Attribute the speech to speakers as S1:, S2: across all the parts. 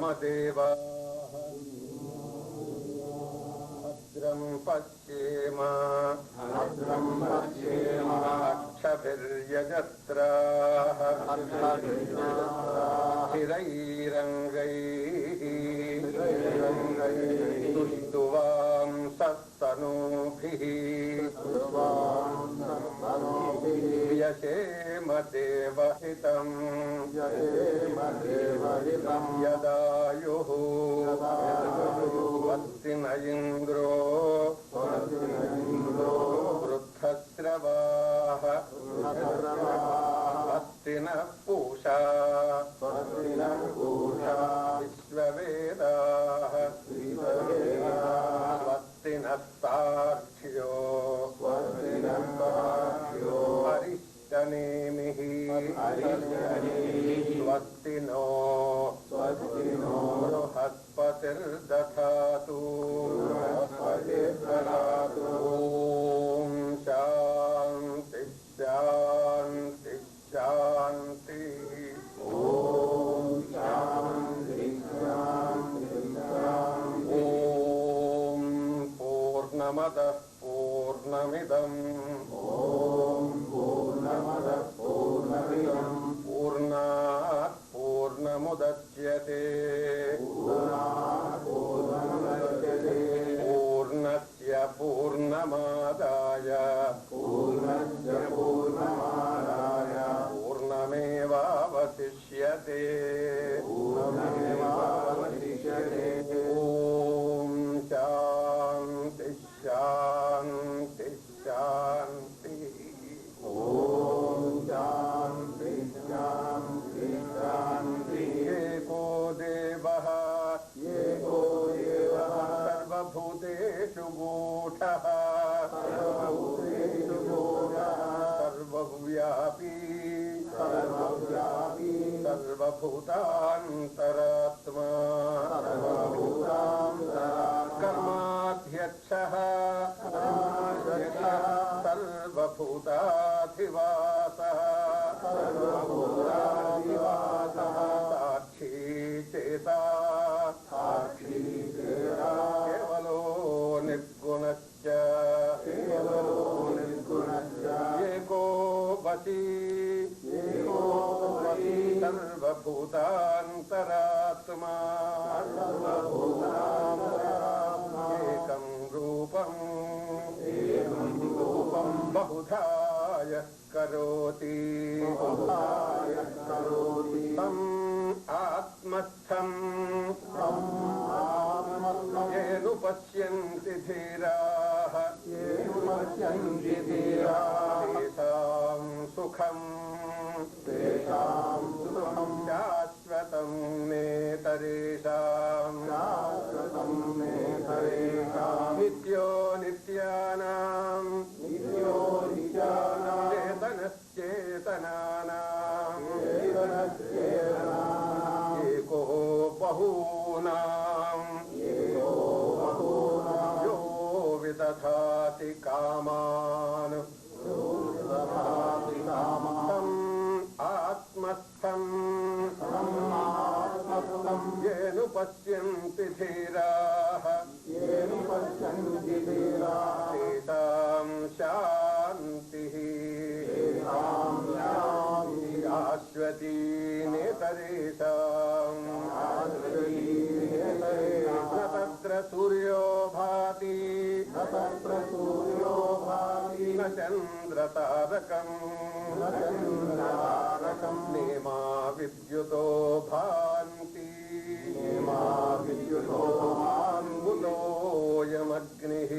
S1: देवाः भद्रं पश्येम अक्षभिर्यजत्राः स्थिरैरङ्गैः तुष्टुवां सत्तनूभिः यशेम देवहितं यदायुः वत्ति न इन्द्रो वृद्धस्रवाः वत्ति न पूषा विश्ववेदाः वत्ति न साक्ष्यो अरिष्टनेमिः स्वस्ति नो बृहस्पतिर्दधातु ॐ शान्ति शान्ति शान्ति ॐ पूर्णमदः पूर्णमिदम् पूर्णात् पूर्णमुदच्यते पूर्णस्य पूर्णमादाय पूर्णमेवावशिष्यते ॐ शान्ति शान्ति शान्ति एको देवः सर्वभूतेषु गूढः सर्वव्यापी सर्वभूतान्तरात्मा कर्माध्यक्षः सर्वभूताधिवासः साक्षी चेता केवलो निर्गुणश्च एको वशी सर्वभूतान्तरात्मा एकं रूपं बहुधा यः करोति तम् आत्मस्थं येनुपश्यन्ति धीराः तेषां सुखम् शाश्वतं नेतरेषां नित्यो नित्यानां चेतनश्चेतनानां एको बहूनां यो विदधाति कामान् तम् आत्मस्थं येनुपश्यन्ति धीराः तेषां शान्तिः शाश्वती नेतरेषां न तत्र सूर्यो भाति न चन्द्रतारकम् नेमा विद्युतो भान्ति कुतोऽयमग्निः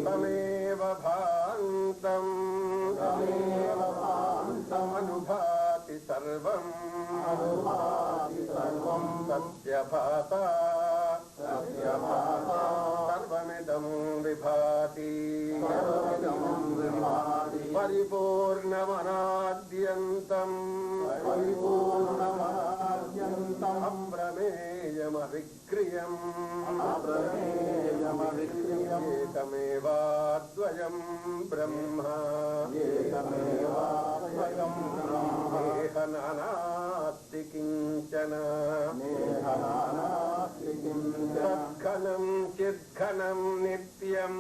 S1: तमेव भान्तम् अनुभाति सर्वम् सत्यभासा सर्वमिदं विभाति परिपूर्णमनाद्यन्तम् अप्रमेयमविक्रियम् एकमेवाद्वयं ब्रह्म देह नानात्व नास्ति किञ्चन तत्घनं चिद्घनं नित्यम्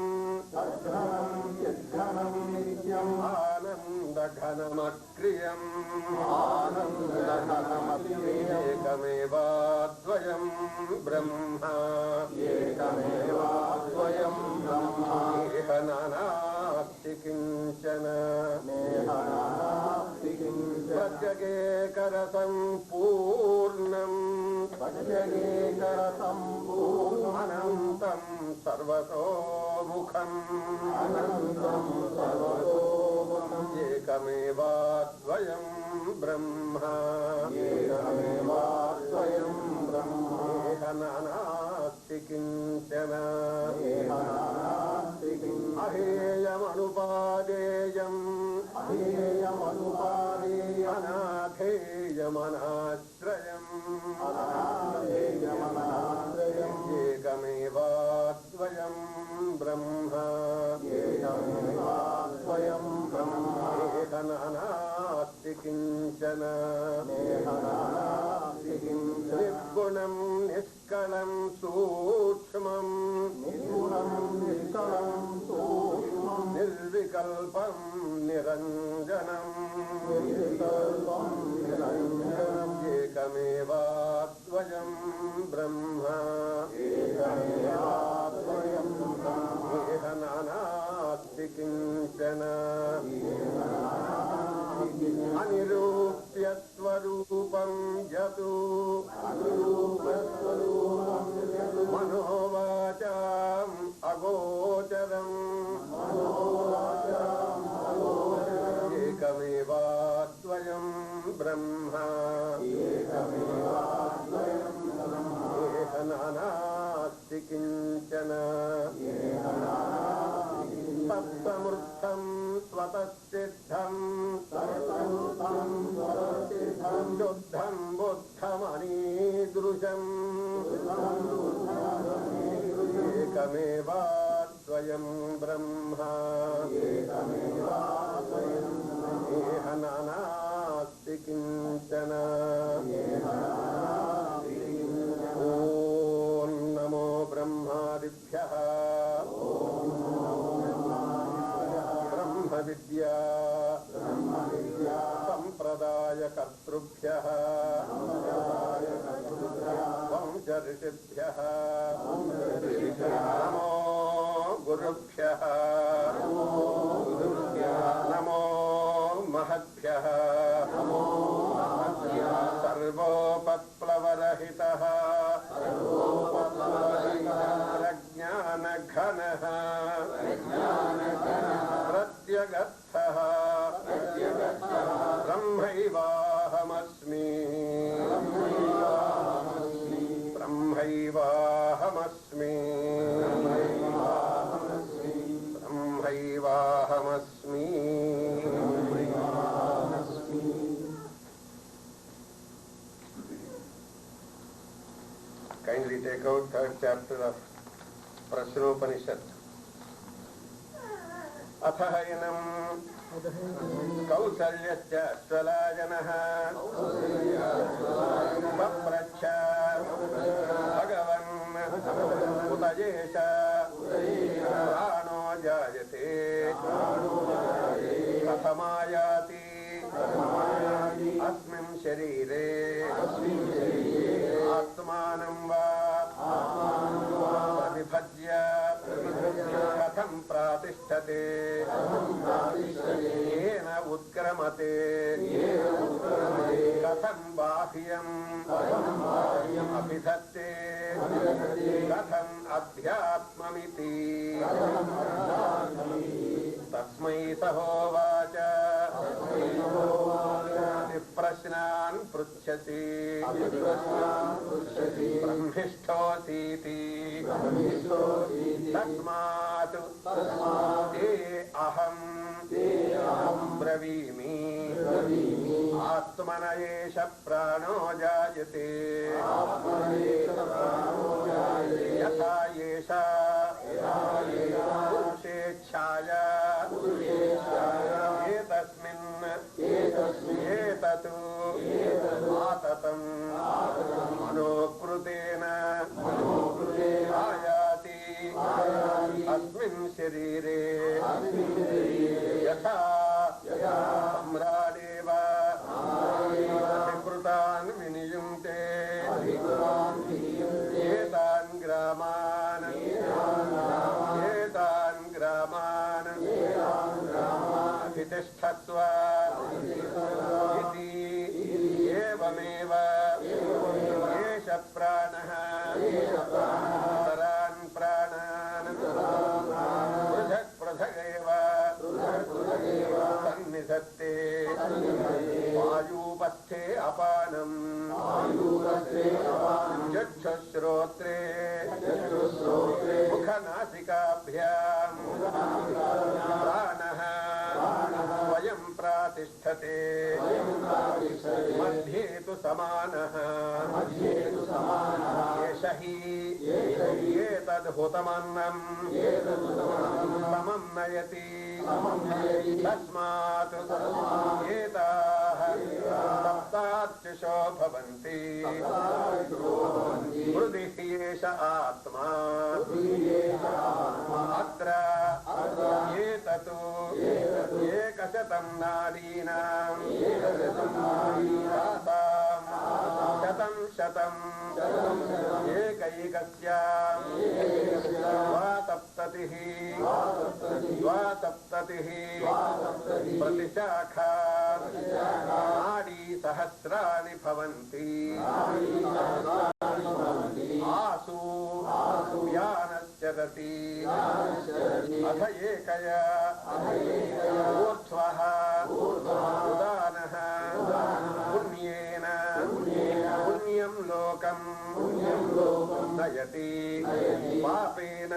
S1: आनन्दघनमक्रियम् एकमेवाद्वयं ब्रह्म इह नानास्ति किञ्चन प्रत्यगेकरसम्पूर्णम् अनन्तं सर्वतोमुखम् एकमेवाद्वयं ब्रह्म इह नानास्ति किञ्चन अहेयमनुपादेयम् अनाथेयमनाश्रयम् एकमेवाद्वयं ब्रह्म इह नानास्ति किञ्चन निर्गुणं निष्कलं सूक्ष्मम् निर्विकल्पं निरञ्जनम् एकमेवाद्वयं ब्रह्म इह नानास्ति किञ्चन अनिरूप्यस्वरूपं यतु मनोवाचाम् अगोचरम् एकमेवाद्वयं ब्रह्म इह नानास्ति किञ्चन तत्समृद्धं स्वतःसिद्धं शुद्धं बुद्धमनीदृशम् एकमेवाद्वयं ब्रह्म इह नानास्ति किञ्चन ॐ नमो ब्रह्मादिभ्यः ब्रह्मविद्या सम्प्रदायकर्तृभ्यः वंशऋषिभ्यः नमो गुरुभ्यः नमो महद्भ्यः सर्वोपप्लवरहितः प्रज्ञानघनः प्रत्यगर्थः ब्रह्मैवाहमस्मि ब्रह्मैवाहमस्मि ब्रह्मैवाहमस्मि Kindly take out third chapter of Prashnopanishad. अथहयनं कौसल्यश्च स्वलायनः पप्रच्छ भगवन् उत एष प्राणो जायते कथमायाति अस्मिन् शरीरे आत्मानं वा प्रतिभज्य कथं प्रातिष्ठते येन उत्क्रमते कथं बाह्यम् अभिधत्ते कथम् अध्यात्ममिति तस्मै सहोवाच प्रश्नान् पृच्छसि ब्रह्मिष्ठोऽसीति तस्मात् ते अहम् ब्रवीमि आत्मन एष प्राणो जायते यथा एषा पुरुषेच्छाया एतस्मिन् एतत् आतत यथा सम्राडेव विकृतान् विनियुङ्क्ते एतान् ग्रामान् अधितिष्ठस्व इति एवमेव एष प्राणः इतरान् प्राणान् पृथक् पृथगेव सन्निधत्ते वायुपस्थे अपानम् चक्षुश्रोत्रे मुखनासिकाभ्याम् प्राणः स्वयं प्रातिष्ठते मध्ये तु समानः एष हि एतद्हुतमन्नम् समं नयति तस्मात् एताः सप्तार्चिषो भवन्ति हृदि एष आत्मा अत्र एतत् एकशतं नाडीनां तासां शतं एकैकस्यां द्वासप्ततिः प्रतिशाखा नाडी सहस्राणि भवन्ति आसु व्यानश्चरति अथ एकया ऊर्ध्वः उदानः पुण्येन पुण्यं लोकं नयति पापेन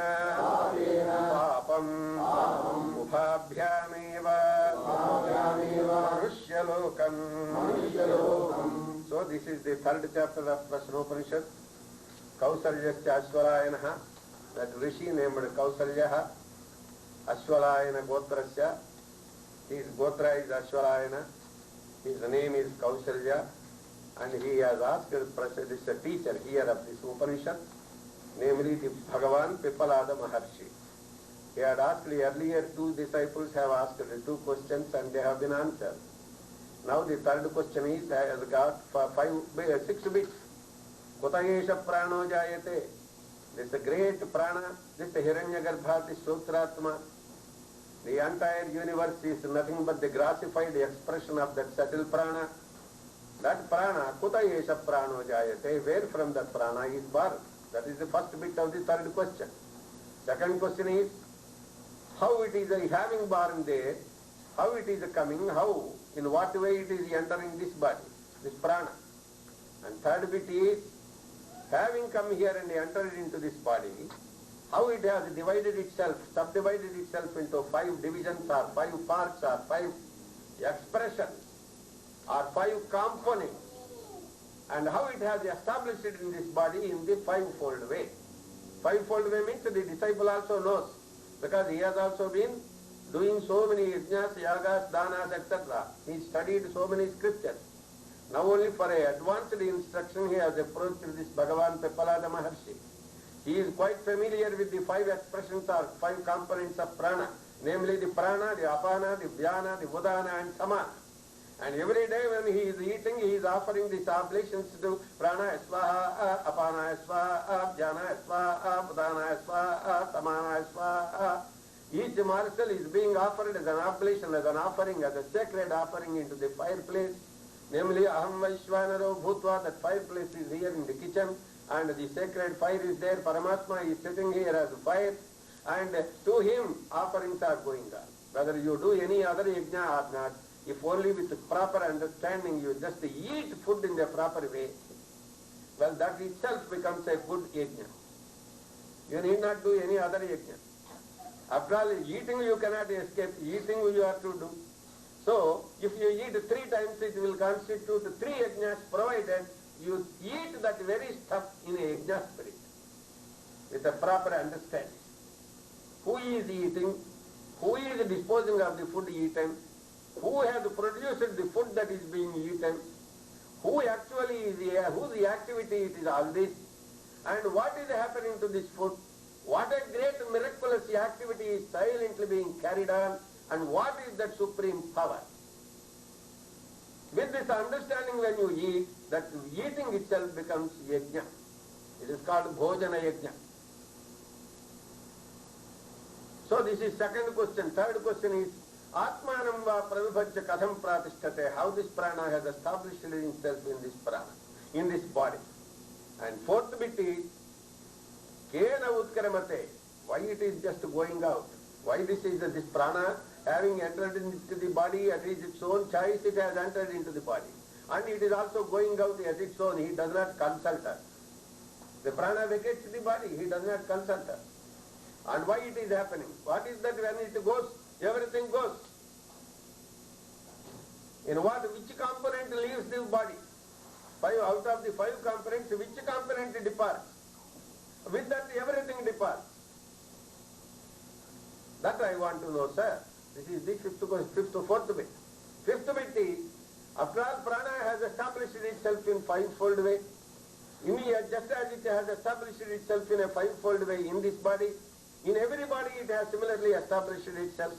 S1: पापम् उभाभ्यामेव मनुष्यलोकम्. So this is the third chapter of Prashnopanishad. Kausalyasya Ashwalayanaha, that rishi named Kausalyaha, Ashwalayana Gotrasya. His Gotra is Ashwalayana, his name is Kausalya, and he has asked Prashad, this is a teacher here of this Upanishad, namely the Bhagavan Pipalada Maharshi. He had asked earlier, two disciples have asked the two questions and they have been answered. Now the third question is, has got 6 bits. Kutayesha prano jayate. This is a great prana, this is Hiranyagarbha, this Sutratma. The entire universe is nothing but the grassified expression of that subtle prana. That prana, Kutayesha prano jayate, where from that prana is born? That is the first bit of the third question. Second question is, how it is having born there, how it is coming, how, in what way it is entering this body, this prana. And third bit is, having come here and entered into this body, how it has divided itself, subdivided itself into 5 divisions or 5 parts or 5 expressions or 5 components, and how it has established it in this body in the 5-fold way. 5-fold way means the disciple also knows, because he has also been doing so many yajnas, yagas, danas, etc. He studied so many scriptures. Now only for a advanced instruction he has approached this Bhagavan Pipalada Maharshi. He is quite familiar with the 5 expressions or 5 components of prana, namely the prana, the apana, the vyana, the udana and samana. And every day when he is eating, he is offering these oblations to prana svaha, apana svaha, vyana svaha, udana svaha, samana svaha. Each morsel is being offered as an oblation, as an offering, as a sacred offering into the fireplace. Namely, Aham Vaishvanaro Bhutva, that fireplace is here in the kitchen, and the sacred fire is there. Paramatma is sitting here as a fire, and to him offerings are going on. Whether you do any other yajna or not, if only with proper understanding you just eat food in the proper way, well, that itself becomes a good yajna. You need not do any other yajna. After all, eating you cannot escape, eating you have to do. So, if you eat 3 times, it will constitute 3 yajnas, provided you eat that very stuff in a yajna spirit, with a proper understanding. Who is eating? Who is disposing of the food eaten? Who has produced the food that is being eaten? Who actually is here? Whose activity it is all this? And what is happening to this food? What a great miraculous activity is silently being carried on, and what is that supreme power. With this understanding, when you eat, that eating itself becomes yajna. It is called bhojana yajna. So this is second question. Third question is, Atmanam va pravibhajya katham pratisthate, how this prana has established itself in this prana, in this body. And fourth bit is, kena utkaramate, why it is just going out. Why this prana having entered into the body at its own choice, it has entered into the body. And it is also going out at its own, he does not consult us. The prana vacates the body, he does not consult us. And why it is happening? What is that when it goes, everything goes? In which component leaves the body? Out of the 5 components, which component departs? With that everything departs. That I want to know, sir. This is the fourth bit. Fifth bit is, after all, prana has established itself in 5-fold way. Just as it has established itself in a 5-fold way in this body, in every body it has similarly established itself.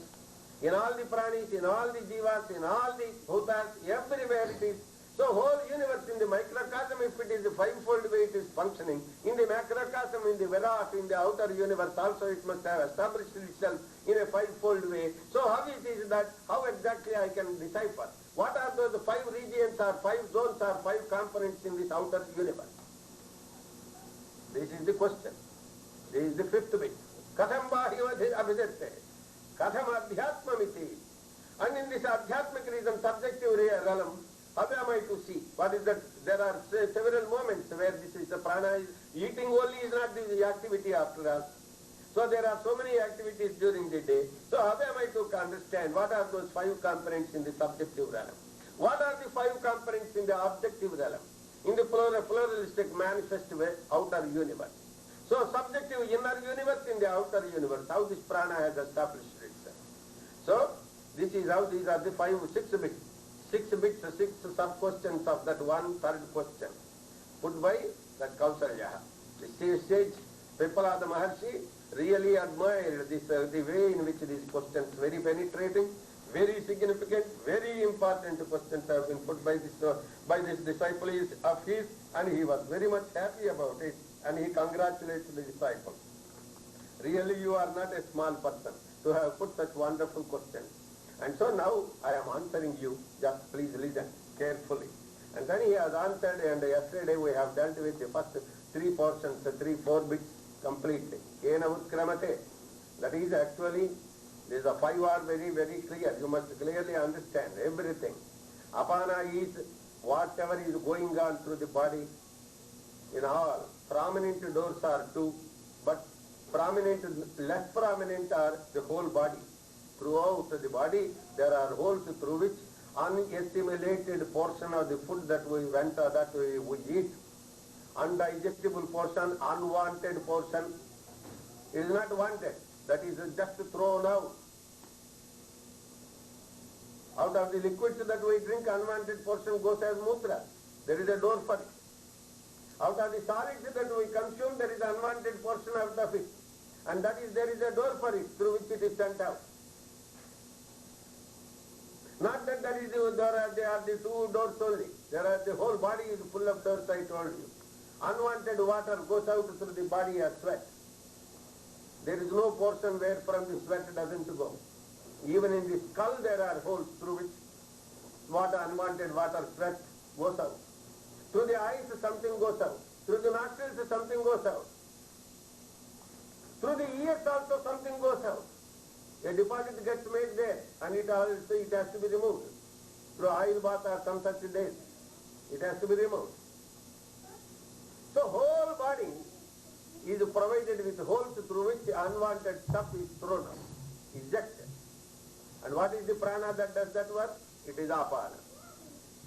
S1: In all the pranis, in all the jivas, in all the bhutas, everywhere it is. So whole universe in the microcosm, if it is the 5-fold way it is functioning, in the macrocosm, in the Virat, in the outer universe also it must have established itself in a 5-fold way. So how it is that, how exactly I can decipher? What are those 5 regions or 5 zones or 5 components in this outer universe? This is the question. This is the fifth bit. Katham bahivadhi abhidette. Katham adhyatmamiti. And in this adhyatmic reason, subjective realm, how am I to see? What is that? There are several moments where this is the prana. Eating only is not the activity after all. So there are so many activities during the day. So how am I to understand what are those 5 components in the subjective realm? What are the 5 components in the objective realm? In the pluralistic manifest way, outer universe. So subjective inner universe, in the outer universe, how this prana has established itself. So this is how these are the 6 bits. 6 sub-questions of that one third question put by that Kausalya. The sage Pippalada Maharshi really admired this, the way in which these questions, very penetrating, very significant, very important questions have been put by this disciple of his, and he was very much happy about it, and he congratulates the disciple. Really you are not a small person to have put such wonderful questions. And so now I am answering you, just please listen carefully. And then he has answered, and yesterday we have dealt with the first 3 portions, 4 bits completely. Kena utkramate. That is actually, these 5 are very, very clear. You must clearly understand everything. Apana is whatever is going on through the body in all. Prominent doors are 2, but less prominent are the whole body. Throughout the body, there are holes through which unassimilated portion of the food that we eat, undigestible portion, unwanted portion, is not wanted. That is just thrown out. Out of the liquids that we drink, unwanted portion goes as mudra. There is a door for it. Out of the solids that we consume, there is unwanted portion out of it. And there is a door for it through which it is sent out. Not that there are the 2 doors only. The whole body is full of doors, I told you. Unwanted water goes out through the body as sweat. There is no portion where from the sweat doesn't go. Even in the skull there are holes through which unwanted water, sweat goes out. Through the eyes something goes out. Through the nostrils something goes out. Through the ears also something goes out. A deposit gets made there, and it has to be removed. Through oil bath or some such days, it has to be removed. So whole body is provided with holes through which unwanted stuff is thrown out, ejected. And what is the prana that does that work? It is apana.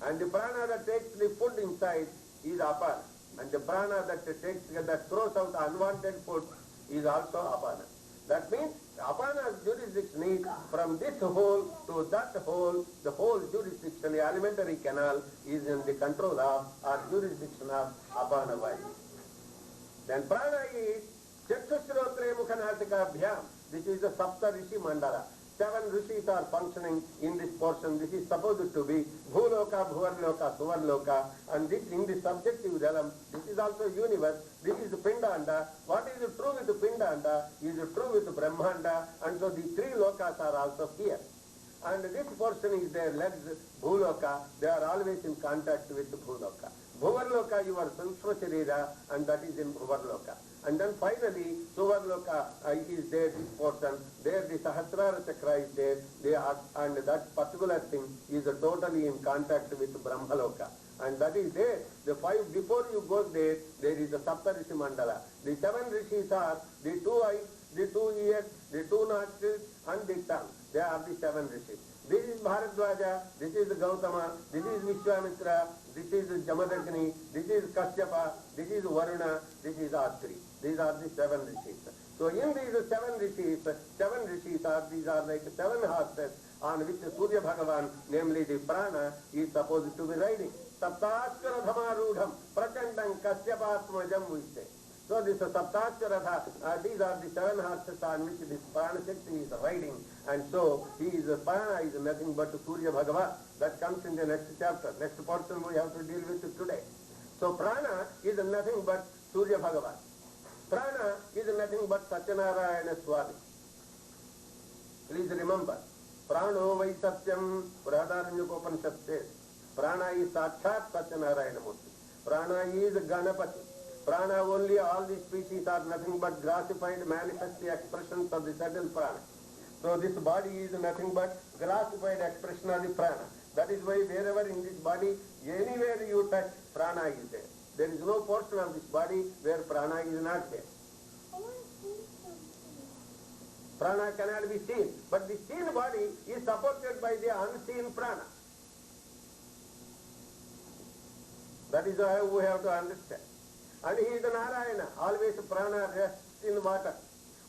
S1: And the prana that takes the food inside is apana. And the prana that throws out unwanted food is also apana. That means apana's jurisdiction is from this hole to that hole, the whole jurisdiction, the alimentary canal is in the control of or jurisdiction of apana vayu. Then prana is Chakshusrotre Mukhanasika Bhyam. This is the Sapta Rishi Mandala. seven rishis are functioning in this portion. This is supposed to be Bhuloka, Bhuvarloka, Suvarloka, and this in the subjective realm, this is also universe. This is Pindanda. What is true with Pindanda is true with Brahmanda, and so the three lokas are also here. And this portion is their legs, Bhuloka, they are always in contact with Bhuloka. Bhuvarloka, your Sukshma Sharira, and that is in Bhuvarloka. And then finally, Suvarloka is there, this portion. There the Sahasrara Chakra is there, and that particular thing is totally in contact with Brahmaloka. And that is there. The five, before you go there, there is a Saptarishi Mandala. The seven rishis are the two eyes, the two ears, the two nostrils, and the tongue. They are the seven rishis. This is Bharadwaja, this is Gautama, this is Vishwamitra, this is Jamadagni, this is Kashyapa, this is Varuna, this is Atri. These are the seven rishis. So in these seven rishis are, these are like seven horses on which Surya Bhagavan, namely the prana, is supposed to be riding. Saptaskara Dhamarudham, Prakandam Kasyapatmajam we say. So this Saptaskara, these are the seven horses on which this prana Shakti is riding. And so prana is nothing but Surya Bhagavan. That comes in the next chapter. Next portion we have to deal with it today. So prana is nothing but Surya Bhagavan. Prana is nothing but Satyanarayana Swami. Please remember, Prano Vai Satyam, Brahadaranyukopanishad says, Prana is Sakshat Satyanarayana Murti. Prana is Ganapati. Prana only, all these species are nothing but grassified manifest expressions of the subtle prana. So this body is nothing but grassified expression of the prana. That is why wherever in this body, anywhere you touch, prana is there. There is no portion of this body where prana is not there. Prana cannot be seen, but the seen body is supported by the unseen prana. That is how we have to understand. And he is the Narayana, always prana rests in water.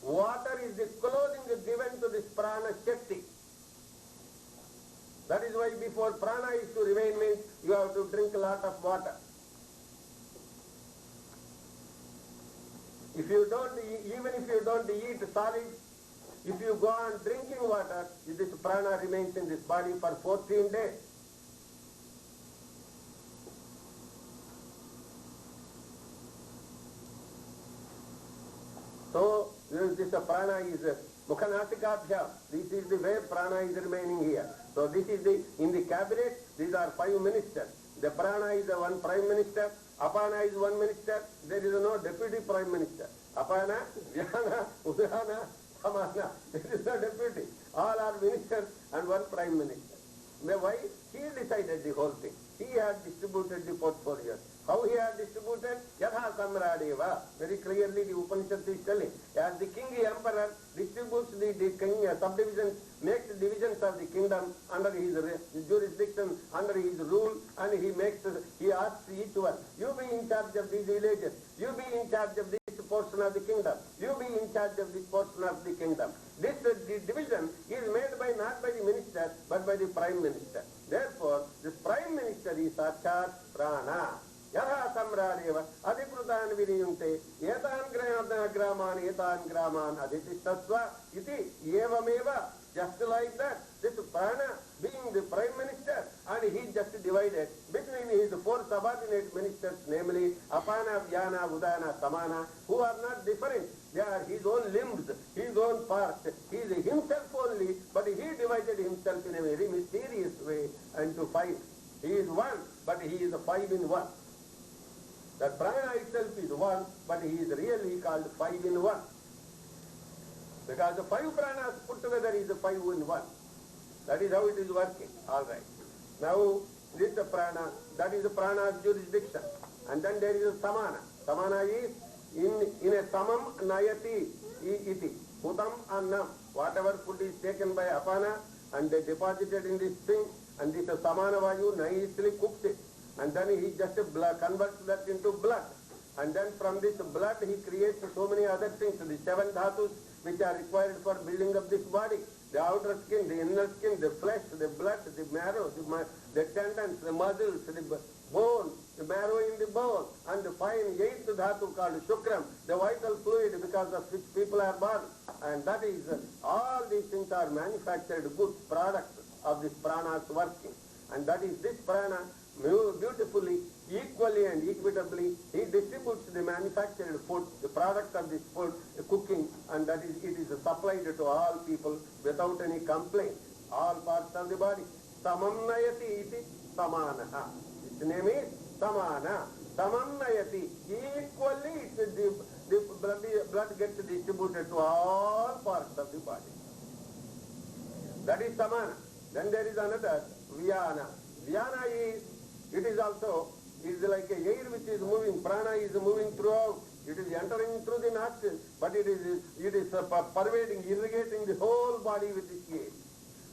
S1: Water is the clothing given to this prana Shakti. That is why before prana is to remain means you have to drink a lot of water. If you don't, even if you don't eat solids, if you go on drinking water, this prana remains in this body for 14 days. So this prana is Mukhanastikabhyam. This is the way prana is remaining here. So this is in the cabinet, these are 5 ministers. The prana is one prime minister, apana is one minister, there is no deputy prime minister. Apana, Vyana, Udana, Samana, there is no deputy. All are ministers and one prime minister. Why? He decided the whole thing. He had distributed the portfolio. How he had distributed? Yatha Samradeva. Very clearly the Upanishad is telling. As the king emperor distributes the king subdivisions, makes divisions of the kingdom under his jurisdiction, under his rule, and he asks each one, you be in charge of these villages, you be in charge of this portion of the kingdom, you be in charge of this portion of the kingdom. This division is made not by the minister, but by the prime minister. Therefore, this prime minister is Sakshat Prana. Yatha Samradeva Adhikrutan Viniyunte Etan Graman Etan Graman Adhitistasva Iti Evameva. Just like that, this prana being the prime minister, and he just divided between his 4 subordinate ministers, namely Apana, Vyana, Udana, Samana, who are not different. They are his own limbs, his own parts. He is himself only, but he divided himself in a very mysterious way into 5. He is one, but he is 5 in 1. That prana itself is 1, but he is really called 5 in 1. Because the 5 pranas put together is 5 in 1. That is how it is working. All right. Now, this is the prana. That is the prana's jurisdiction. And then there is a samana. Samana is in a samam nayati iti. Putam annam. Whatever food is taken by apana and they deposited in this thing, and this samana vayu nicely cooks it. And then he just converts that into blood. And then from this blood he creates so many other things. The 7 dhatus which are required for building up this body. The outer skin, the inner skin, the flesh, the blood, the marrow, the tendons, the muscles, the bone, the marrow in the bone, and the fine 8th dhatu called shukram, the vital fluid because of which people are born. and that is all these things are manufactured goods, products of this prana's working. And that is this prana beautifully, equally and equitably, he distributes the manufactured food, the product of this food, the cooking, and that is, it is supplied to all people without any complaint, all parts of the body. Samamnayati iti samanaha. Its name is samana. Samamnayati. Equally, the blood gets distributed to all parts of the body. That is samana. Then there is another, vyana. Vyana is, it is also, it is like a air which is moving, prana is moving throughout. It is entering through the nostrils, but it is pervading, irrigating the whole body with this air.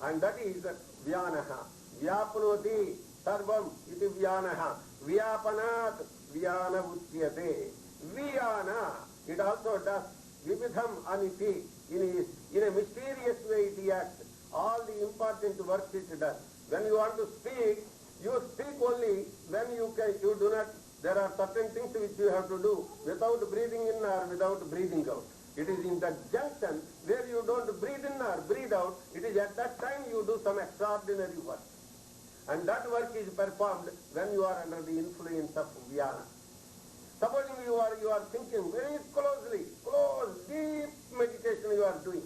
S1: And that is vyanaha. Vyapnoti sarvam iti vyanaha. Vyapanat vyana uchyate. Vyana, it also does vividham aniti. In a mysterious way it acts. All the important works it does. When you want to speak, you speak only when you do not, there are certain things which you have to do without breathing in or without breathing out. It is in that junction where you don't breathe in or breathe out, it is at that time you do some extraordinary work. And that work is performed when you are under the influence of vyana. Supposing you are thinking very closely, deep meditation you are doing.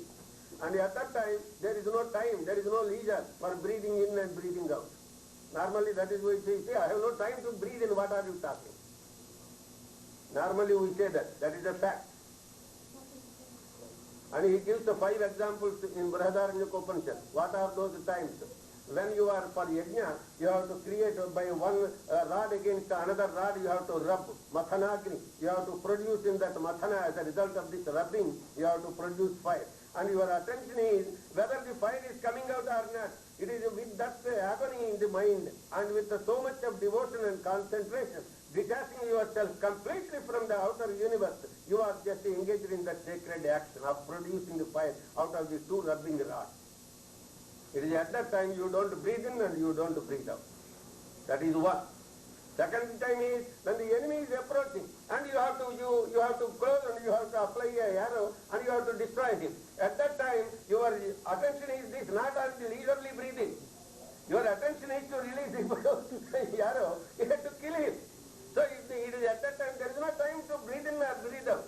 S1: And at that time, there is no time, there is no leisure for breathing in and breathing out. Normally that is why we say, I have no time to breathe in, what are you talking? Normally we say that is a fact. And he gives the 5 examples in Brihadaranyaka Upanishad. What are those times? When you are for yajna, you have to create by one rod against another rod, you have to rub, mathanagni. You have to produce in that mathana, as a result of this rubbing, you have to produce fire. And your attention is whether the fire is coming out or not. It is with that agony in the mind and with so much of devotion and concentration, detaching yourself completely from the outer universe, you are just engaged in that sacred action of producing the fire out of the 2 rubbing rods. It is at that time you don't breathe in and you don't breathe out. That is one. Second time is when the enemy is approaching and you have to close and you have to apply a arrow and you have to destroy him. At that time your attention is this, not on the leisurely breathing. Your attention is to release the arrow, you have to kill him. So it is at that time there is no time to breathe in or breathe out.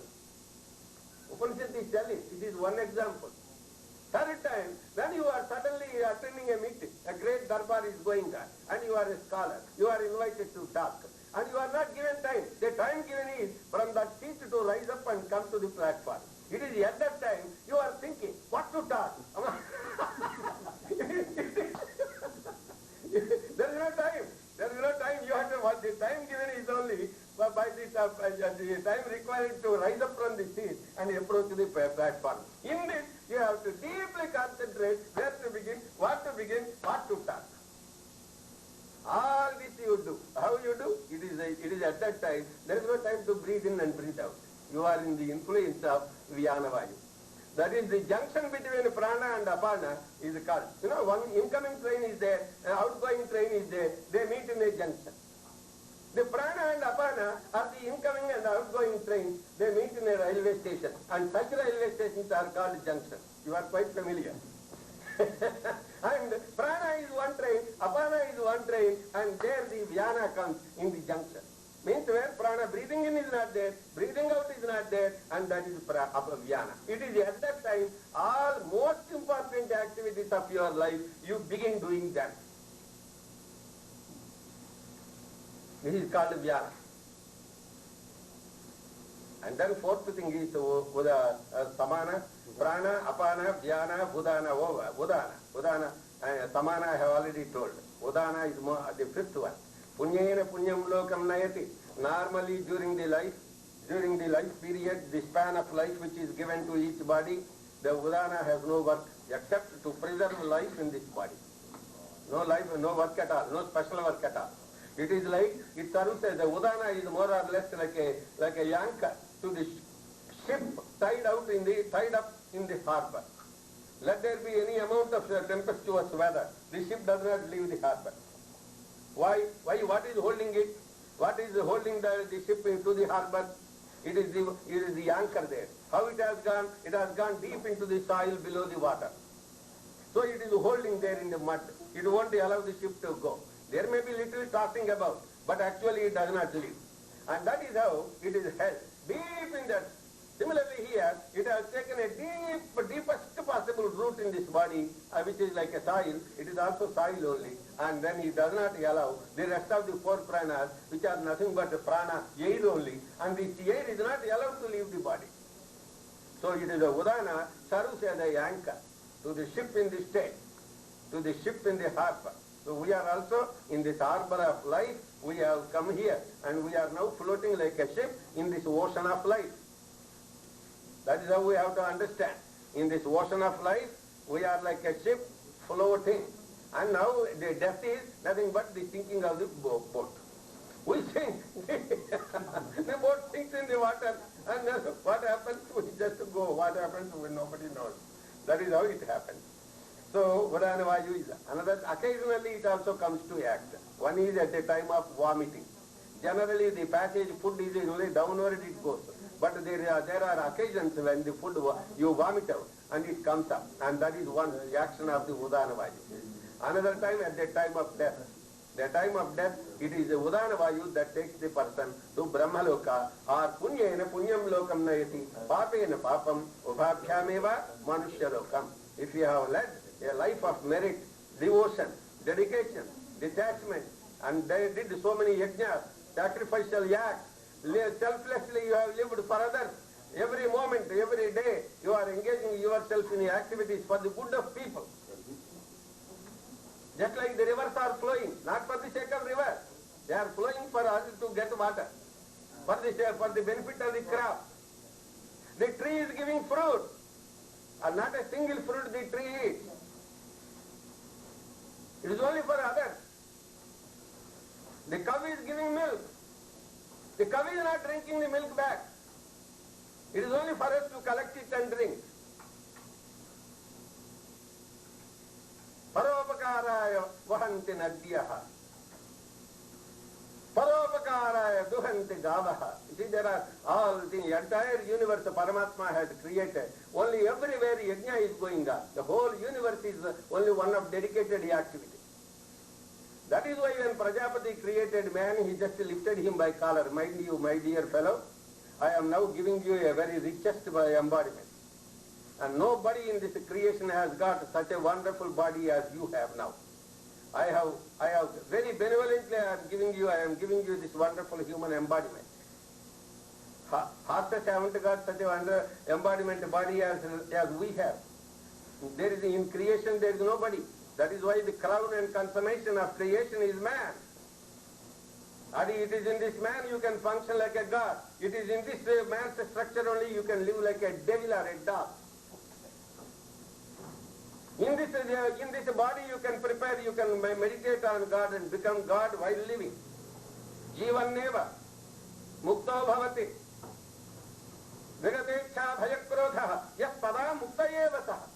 S1: Upanishad is telling, it is one example. Third time, when you are suddenly attending a meeting, a great darbar is going on, and you are a scholar, you are invited to talk, and you are not given time. The time given is from that seat to rise up and come to the platform. It is at that time you are thinking, what to talk? There is no time. There is no time. You have to, what the time given is only by the time required to rise up from the seat and approach the platform. In this, you have to deeply concentrate where to begin, what to talk. All this you do. How you do? It is at that time, there is no time to breathe in and breathe out. You are in the influence of Vyana Vayu. That is the junction between prana and apana is called. One incoming train is there, an outgoing train is there, they meet in a junction. The prana and apana are the incoming and outgoing trains. They meet in a railway station. And such railway stations are called junctions. You are quite familiar. And prana is one train, apana is one train, and there the vyana comes in the junction. Means where prana breathing in is not there, breathing out is not there, and that is vyana. It is at that time all most important activities of your life, you begin doing that. This is called vyana. And then fourth thing is samana, prana, apana, vyana, budana, udana. Samana I have already told. Udana is the 5th one. Punyena punyam lokam nayati. Normally during the life period, the span of life which is given to each body, the udana has no work except to preserve life in this body. No life, no work at all, no special work at all. It is like, it serves as the udana is more or less like a anchor to the ship tied up in the harbor. Let there be any amount of tempestuous weather, the ship does not leave the harbor. Why? What is holding it? What is holding the ship into the harbor? It is the anchor there. How it has gone? It has gone deep into the soil below the water. So it is holding there in the mud. It won't allow the ship to go. There may be little tossing about, but actually it does not leave. And that is how it is held, deep in that. Similarly here, it has taken a deepest possible root in this body, which is like a soil. It is also soil only. And then it does not allow the rest of the four pranas, which are nothing but prana, air only. And this air is not allowed to leave the body. So it is a Udana serves as a anchor to the ship in the state, to the ship in the harbor. So we are also in this harbor of life. We have come here and we are now floating like a ship in this ocean of life. That is how we have to understand. In this ocean of life, we are like a ship floating. And now the death is nothing but the sinking of the boat. We sink. The boat sinks in the water. And then what happens? We just go. What happens? Nobody knows. That is how it happens. So, Udana Vayu is another. Occasionally it also comes to act. One is at the time of vomiting. Generally the passage food is only downward it goes. But there are occasions when the food you vomit out and it comes up. And that is one action of the Udana Vayu. Another time at the time of death. The time of death, it is the Udana Vayu that takes the person to Brahmaloka or Punyena Punyam Lokam Nayati Papena Papam Ubhabhyameva Manushya Lokam. If you have led a life of merit, devotion, dedication, detachment, and they did so many yajnas, sacrificial acts, selflessly you have lived for others. Every moment, every day, you are engaging yourself in activities for the good of people. Just like the rivers are flowing, not for the sake of river. They are flowing for us to get water, for the benefit of the crop. The tree is giving fruit, and not a single fruit the tree eats. It is only for others. The cow is giving milk. The cow is not drinking the milk back. It is only for us to collect it and drink. Paropakaraya vahanti nadyaha. Paropakaraya duhanti gavaha. You see, there are all the entire universe Paramatma has created. Only everywhere yajna is going on. The whole universe is only one of dedicated activity. That is why when Prajapati created man, he just lifted him by collar. Mind you, my dear fellow, I am now giving you a very richest embodiment. And nobody in this creation has got such a wonderful body as you have now. I have very benevolently I am giving you this wonderful human embodiment. Horses haven't got such a wonderful embodiment body as we have. There is in creation there is nobody. That is why the crown and consummation of creation is man. And it is in this man you can function like a god. It is in this man's structure only you can live like a devil or a dog. In this body you can prepare, you can meditate on God and become God while living. Jivan neva, mukto bhavati, vigateksha bhayakrodha, yas pada mukta eva saha.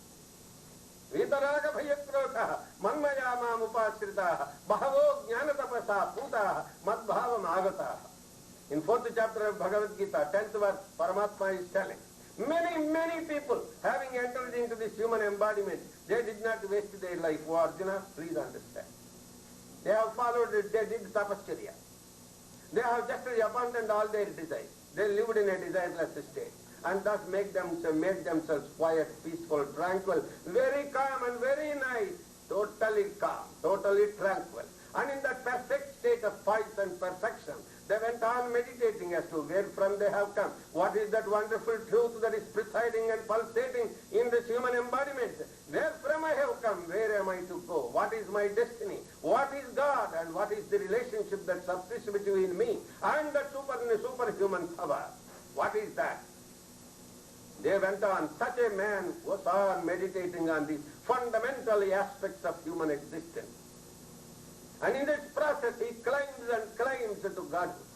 S1: Vitaraga bhayakrodha, manmaya mam upasrita, bahavo jnanatapasa puta, madbhavam agata. In 4th chapter of Bhagavad Gita, 10th verse, Paramatma is telling, many people having entered into this human embodiment, they did not waste their life. Oh Arjuna, please understand. They have followed it, they did tapasya. They have just abandoned all their desires. They lived in a desireless state. And thus made themselves quiet, peaceful, tranquil, very calm and very nice, totally calm, totally tranquil. And in that perfect state of poise and perfection, they went on meditating as to where from they have come. What is that wonderful truth that is presiding and pulsating in this human embodiment? Where from I have come? Where am I to go? What is my destiny? What is God? And what is the relationship that subsists between me and the superhuman power? What is that? They went on. Such a man was on meditating on the fundamental aspects of human existence. And in this process, he climbs and climbs to Godhood.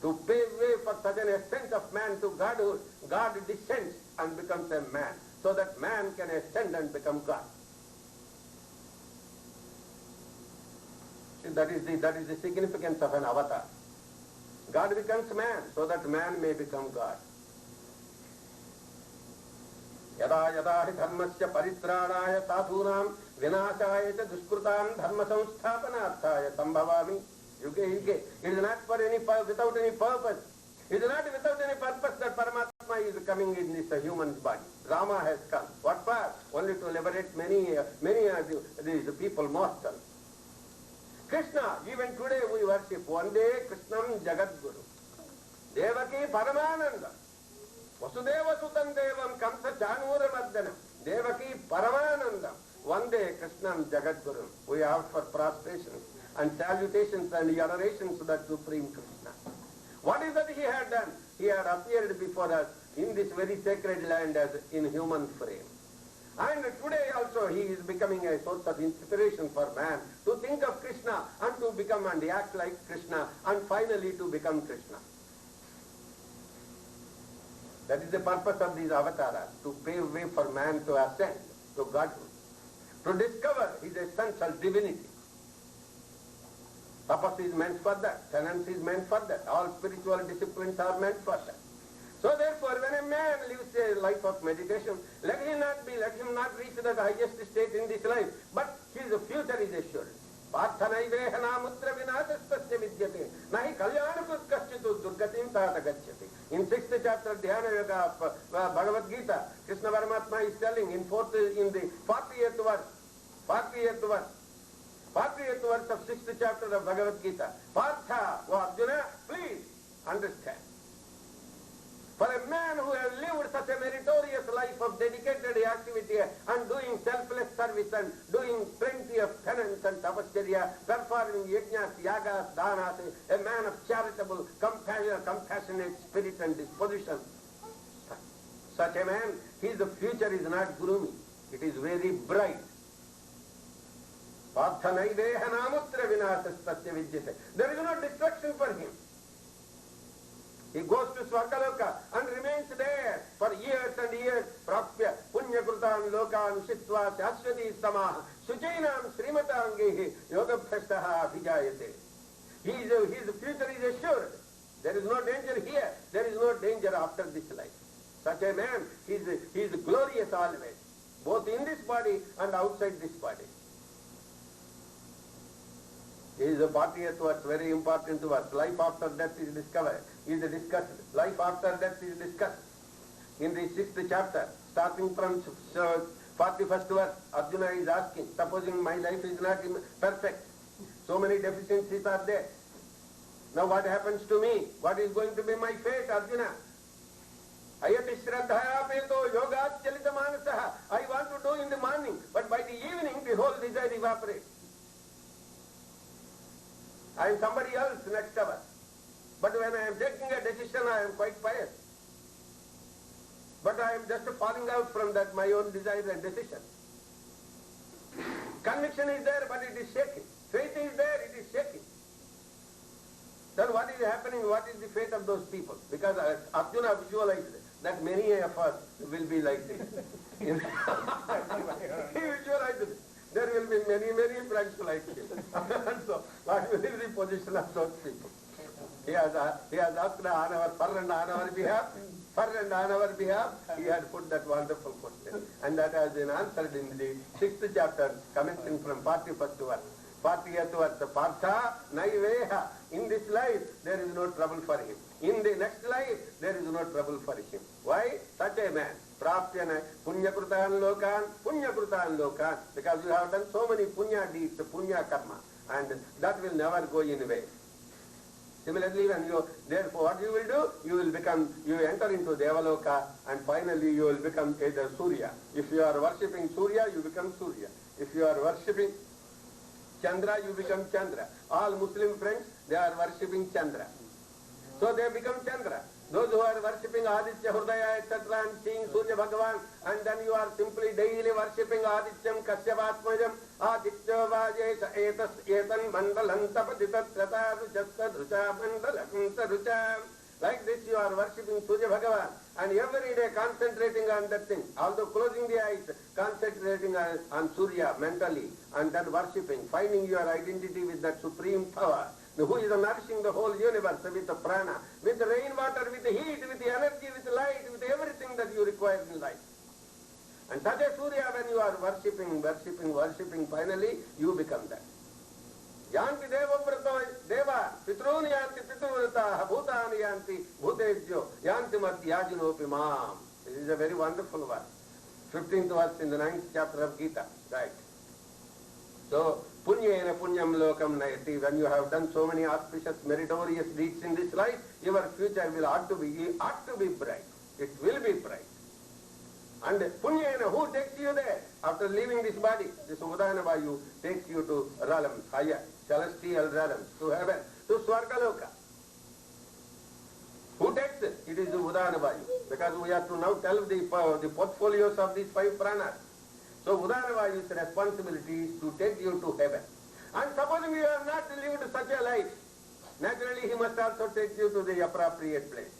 S1: To pave way for such an ascent of man to Godhood, God descends and becomes a man, so that man can ascend and become God. See, that is the significance of an avatar. God becomes man so that man may become God. यदा यदा हि धर्मस्य परित्राणाय साधूनां विनाशाय च दुष्कृतां धर्म संस्थापनार्थाय संभवामि युगे युगे. It is not for any without any purpose. It is not without any purpose that Paramatma is coming in this human body. Rama has come. What for? Only to liberate many these people mortals. Krishna, even today we worship one day Krishnam Jagadguru. Devaki Paramananda. Vasudeva Sutam Devam Kamsa Chanura Maddanam. Devaki Paramananda. One day Krishnam Jagadguru. We offer prostrations and salutations and adorations to that Supreme Krishna. What is that he had done? He had appeared before us in this very sacred land as in human frame. And today also he is becoming a source of inspiration for man to think of Krishna and to become and act like Krishna and finally to become Krishna. That is the purpose of these avatars, to pave way for man to ascend to Godhood, to discover his essential divinity. Tapas is meant for that, penance is meant for that, all spiritual disciplines are meant for that. So therefore, when a man lives a life of meditation, let him not reach the highest state in this life, but his future is assured. Parthanaiveha namutra vinasastasya vidyate, nahi kalyanakut kaschitu durgatim tata gachyati. In 6th chapter Dhyana Yoga of Bhagavad Gita, Krishna Paramatma is telling in the 40th verse of 6th chapter of Bhagavad Gita, Partha, O Arjuna, please understand. For a man who has lived such a meritorious life of dedicated activity and doing selfless service and doing plenty of penance and tapasya, performing yajnas, yagas, danas, a man of charitable, compassionate spirit and disposition, such a man, his future is not gloomy, it is very bright. There is no destruction for him. He goes to Swargaloka and remains there for years and years. Prapya punya krutan lokan shitva shashwati samaha sujainam srimatangehi yogabhashtaha vijayate. His future is assured. There is no danger here. There is no danger after this life. Such a man, he is glorious always, both in this body and outside this body. This is a 40th verse, very important to us. Life after death is discovered, is discussed. Life after death is discussed. In the 6th chapter, starting from 41st verse, Arjuna is asking, supposing my life is not perfect, so many deficiencies are there. Now what happens to me? What is going to be my fate, Arjuna? Ayati Shraddhaya Peto Yoga Chalita Manasaha. I want to do in the morning, but by the evening the whole desire evaporates. I am somebody else next hour. But when I am taking a decision, I am quite pious. But I am just falling out from that my own desire and decision. Conviction is there, but it is shaking. Faith is there, it is shaking. Then what is happening? What is the fate of those people? Because Arjuna visualized that many of us will be like this. He visualized it. There will be many friends like him. And so, what will be the position of those people? He has asked for and on our behalf. For and on our behalf, he had put that wonderful question. And that has been answered in the 6th chapter, commencing from 41st verse. 40th verse, Partha Naiveha. In this life, there is no trouble for him. In the next life, there is no trouble for him. Why? Such a man. Praptyana punya krutan lokan. Because you have done so many punya deeds, punya karma. And that will never go in vain. Similarly, when therefore what you will do? You enter into Devaloka and finally you will become either Surya. If you are worshipping Surya, you become Surya. If you are worshipping Chandra, you become Chandra. All Muslim friends, they are worshipping Chandra. So they become Chandra. Those who are worshipping Aditya Hridaya, etc. and seeing Surya Bhagavan, and then you are simply daily worshipping Adityam Kasyapatmajam, Aditya Vajesha Etan Mandalam Tapaditat Ratadu Jasta Drucha Mandalakam Sarucha. Like this you are worshipping Surya Bhagavan, and every day concentrating on that thing. Although closing the eyes, concentrating on Surya mentally, and then worshipping, finding your identity with that supreme power. who is nourishing the whole universe with the prana, with the rainwater, with the heat, with the energy, with the light, with everything that you require in life. And such a Surya, when you are worshipping, finally you become that. Yanti devavrata deva, pitruni yanti pitruvrata, bhutani yanti bhutejyo, yanti madhyajinopi mam. This is a very wonderful verse. 15th verse in the 9th chapter of Gita. Right. So, punyena punyam lokam nayati. When you have done so many auspicious, meritorious deeds in this life, your future ought to be bright. It will be bright. And punyena, who takes you there? After leaving this body, this Udana Vayu takes you to realms, higher, celestial realms, to heaven, to Swargaloka. Who takes it? It is the Udana Vayu. Because we have to now tell the portfolios of these 5 pranas. So Udana Vayu's responsibility is to take you to heaven. And supposing you have not lived such a life, naturally he must also take you to the appropriate place.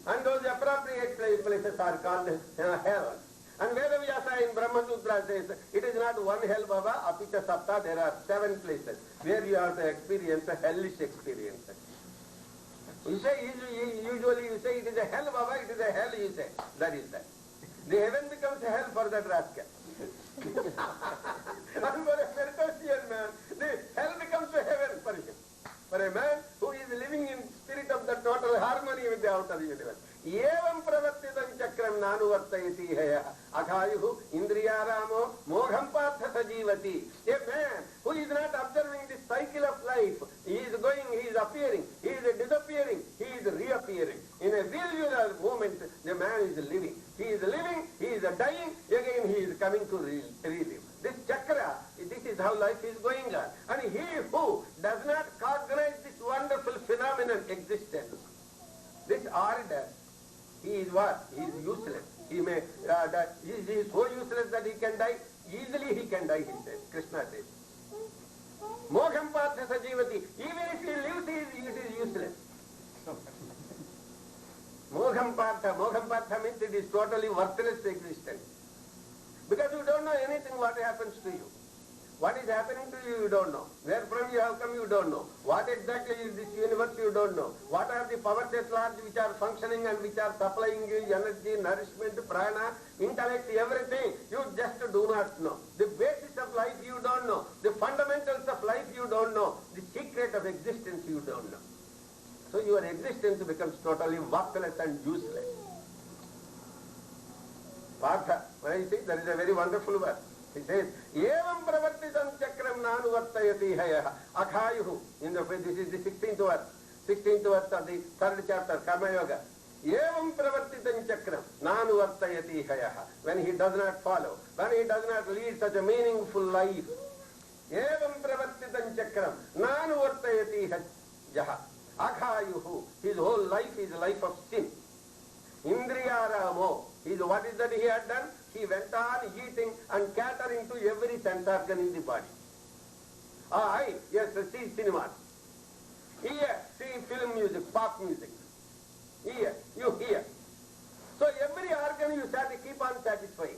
S1: And those appropriate places are called hell. And Vedavyasa in Brahma Sutra says, it is not one hell, Baba, apicha sapta, there are 7 places where you have to experience a hellish experience. You say, usually you say it is a hell, Baba, it is a hell, you say. That is that. The heaven becomes a hell for that rascal. And for a Meritocian man, the hell becomes a heaven for him. For a man who is living in spirit of the total harmony with the outer universe. Evam pravartitam chakram nanuvartayati haya akhayuhu indriyaramo mogham partha sajivati. A man who is not observing the cycle of life, he is going, he is appearing, he is disappearing, he is reappearing. In a visual moment, the man is living. He is living, he is dying, again he is coming to relive. This chakra, this is how life is going on. And he who does not cognize this wonderful phenomenon existence, this order, he is what? He is useless. He may he is so useless that he can die. Easily he can die, he says. Krishna says. Mogham partha sajivati. Even if he lives, it is useless. Mogham partha means it is totally worthless existence. Because you don't know anything what happens to you. What is happening to you, you don't know. Where from you have come, you don't know. What exactly is this universe, you don't know. What are the powers at large which are functioning and which are supplying you energy, nourishment, prana, intellect, everything. You just do not know. The basis of life you don't know. The fundamentals of life you don't know. The secret of existence you don't know. So your existence becomes totally worthless and useless. Partha, when I think that is a very wonderful word. He says, Evam pravartitam chakram nanuvartayati haya akhayuhu. This is the 16th verse. 16th verse of the 3rd chapter, Karma Yoga. Evam pravartitam chakram nanuvartayati haya. When he does not follow, when he does not lead such a meaningful life. Evam pravartitam chakram nanuvartayati jaha. Akhayuhu. His whole life is a life of sin. Indriyaramo. What is that he had done? He went on eating and catering to every sense organ in the body. Yes, see cinemas. Here, see film music, pop music. Here, you hear. So every organ you keep on satisfying.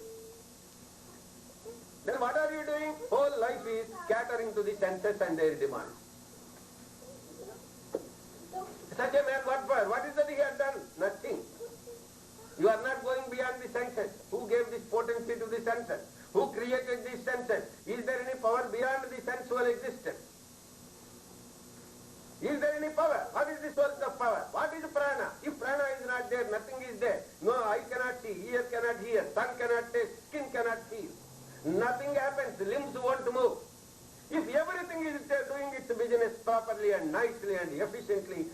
S1: Then what are you doing? Whole life is catering to the senses and their demands. Such a man, what for? What is that he had done? Nothing. You are not going beyond the senses. Who gave this potency to the senses? Who created these senses? Is there any power beyond the sensual existence? Is there any power? What is the source of power? What is prana? If prana is not there, nothing is there. No, eye cannot see, ear cannot hear, tongue cannot taste, skin cannot feel. Nothing happens, limbs won't move. If everything is doing its business properly and nicely and efficiently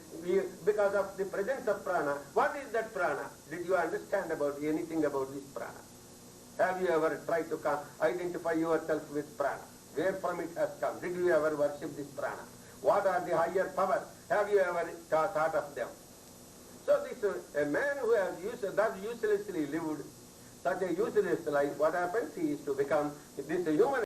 S1: because of the presence of prana, what is that prana? Did you understand about anything about this prana? Have you ever tried to identify yourself with prana? Where from it has come? Did you ever worship this prana? What are the higher powers? Have you ever thought of them? So this a man who has thus uselessly lived such a useless life, what happens? He is to become this human